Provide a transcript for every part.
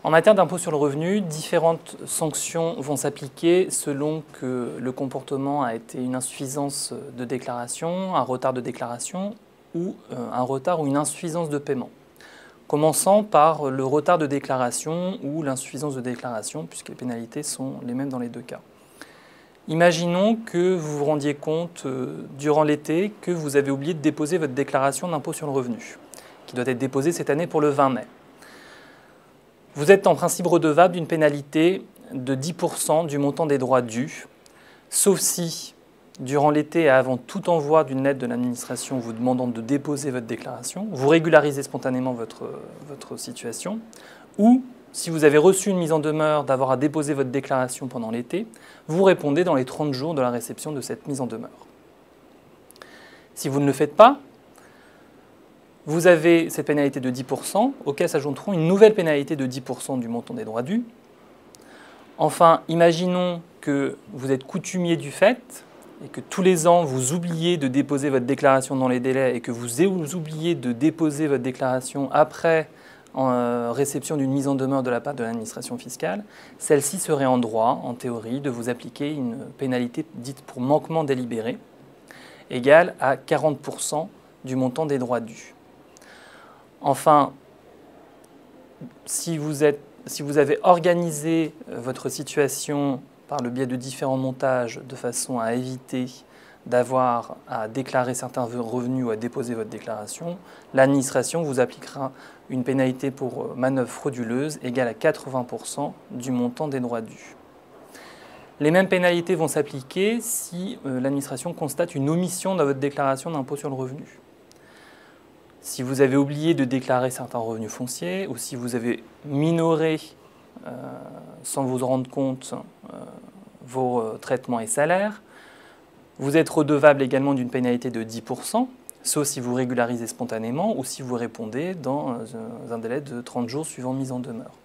En matière d'impôt sur le revenu, différentes sanctions vont s'appliquer selon que le comportement a été une insuffisance de déclaration, un retard de déclaration ou un retard ou une insuffisance de paiement. Commençant par le retard de déclaration ou l'insuffisance de déclaration, puisque les pénalités sont les mêmes dans les deux cas. Imaginons que vous vous rendiez compte durant l'été que vous avez oublié de déposer votre déclaration d'impôt sur le revenu, qui doit être déposée cette année pour le 20 mai. Vous êtes en principe redevable d'une pénalité de 10% du montant des droits dus, sauf si, durant l'été et avant tout envoi d'une lettre de l'administration vous demandant de déposer votre déclaration, vous régularisez spontanément votre situation, ou si vous avez reçu une mise en demeure d'avoir à déposer votre déclaration pendant l'été, vous répondez dans les 30 jours de la réception de cette mise en demeure. Si vous ne le faites pas, vous avez cette pénalité de 10%, auquel s'ajouteront une nouvelle pénalité de 10% du montant des droits dus. Enfin, imaginons que vous êtes coutumier du fait et que tous les ans vous oubliez de déposer votre déclaration dans les délais et que vous oubliez de déposer votre déclaration après réception d'une mise en demeure de la part de l'administration fiscale. Celle-ci serait en droit, en théorie, de vous appliquer une pénalité dite pour manquement délibéré, égale à 40% du montant des droits dus. Enfin, si vous avez organisé votre situation par le biais de différents montages de façon à éviter d'avoir à déclarer certains revenus ou à déposer votre déclaration, l'administration vous appliquera une pénalité pour manœuvre frauduleuse égale à 80% du montant des droits dus. Les mêmes pénalités vont s'appliquer si l'administration constate une omission dans votre déclaration d'impôt sur le revenu. Si vous avez oublié de déclarer certains revenus fonciers ou si vous avez minoré sans vous rendre compte vos traitements et salaires, vous êtes redevable également d'une pénalité de 10%, sauf si vous régularisez spontanément ou si vous répondez dans un délai de 30 jours suivant mise en demeure.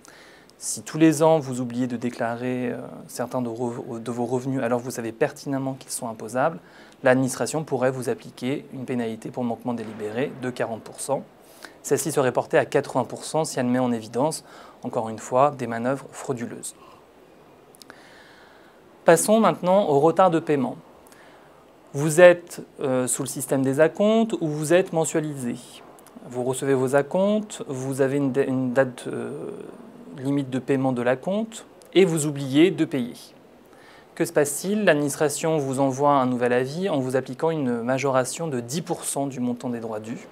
Si tous les ans vous oubliez de déclarer certains de vos revenus alors que vous savez pertinemment qu'ils sont imposables, l'administration pourrait vous appliquer une pénalité pour manquement délibéré de 40%. Celle-ci serait portée à 80% si elle met en évidence, encore une fois, des manœuvres frauduleuses. Passons maintenant au retard de paiement. Vous êtes sous le système des acomptes ou vous êtes mensualisé. Vous recevez vos acomptes, vous avez une date limite de paiement de l'acompte et vous oubliez de payer. Que se passe-t-il? L'administration vous envoie un nouvel avis en vous appliquant une majoration de 10% du montant des droits dus.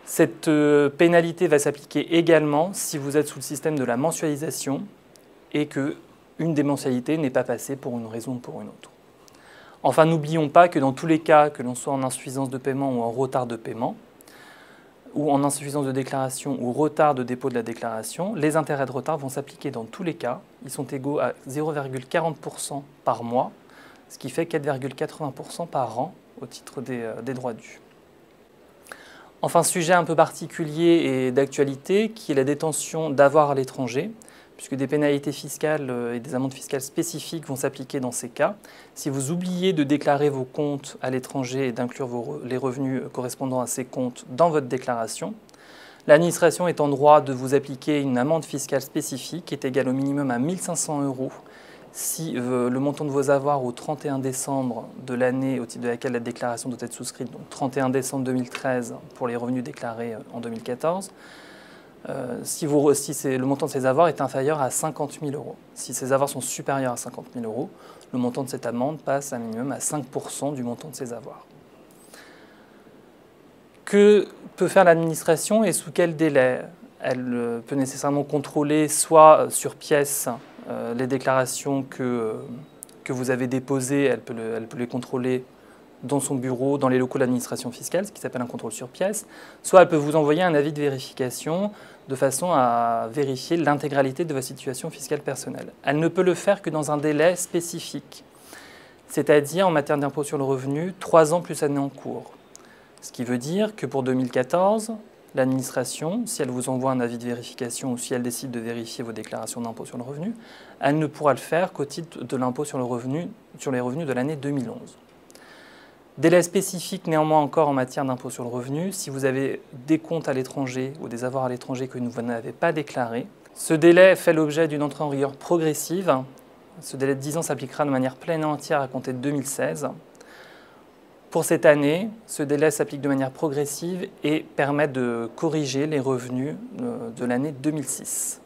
Cette pénalité va s'appliquer également si vous êtes sous le système de la mensualisation et qu'une des mensualités n'est pas passée pour une raison ou pour une autre. Enfin, n'oublions pas que dans tous les cas, que l'on soit en insuffisance de paiement ou en retard de paiement, ou en insuffisance de déclaration ou retard de dépôt de la déclaration, les intérêts de retard vont s'appliquer dans tous les cas. Ils sont égaux à 0,40% par mois, ce qui fait 4,80% par an au titre des droits dus. Enfin, sujet un peu particulier et d'actualité, qui est la détention d'avoirs à l'étranger, puisque des pénalités fiscales et des amendes fiscales spécifiques vont s'appliquer dans ces cas. Si vous oubliez de déclarer vos comptes à l'étranger et d'inclure les revenus correspondant à ces comptes dans votre déclaration, l'administration est en droit de vous appliquer une amende fiscale spécifique qui est égale au minimum à 1 500 € si le montant de vos avoirs au 31 décembre de l'année au titre de laquelle la déclaration doit être souscrite, donc 31 décembre 2013 pour les revenus déclarés en 2014, si le montant de ces avoirs est inférieur à 50 000 €. Si ces avoirs sont supérieurs à 50 000 €, le montant de cette amende passe à minimum à 5% du montant de ces avoirs. Que peut faire l'administration et sous quel délai? Elle peut nécessairement contrôler soit sur pièce les déclarations que vous avez déposées, elle peut les contrôler dans son bureau, dans les locaux de l'administration fiscale, ce qui s'appelle un contrôle sur pièce, soit elle peut vous envoyer un avis de vérification de façon à vérifier l'intégralité de votre situation fiscale personnelle. Elle ne peut le faire que dans un délai spécifique, c'est-à-dire en matière d'impôt sur le revenu, 3 ans plus année en cours. Ce qui veut dire que pour 2014, l'administration, si elle vous envoie un avis de vérification ou si elle décide de vérifier vos déclarations d'impôt sur le revenu, elle ne pourra le faire qu'au titre de l'impôt sur les revenus de l'année 2011. Délai spécifique néanmoins encore en matière d'impôt sur le revenu, si vous avez des comptes à l'étranger ou des avoirs à l'étranger que vous n'avez pas déclarés. Ce délai fait l'objet d'une entrée en vigueur progressive. Ce délai de 10 ans s'appliquera de manière pleine et entière à compter de 2016. Pour cette année, ce délai s'applique de manière progressive et permet de corriger les revenus de l'année 2006.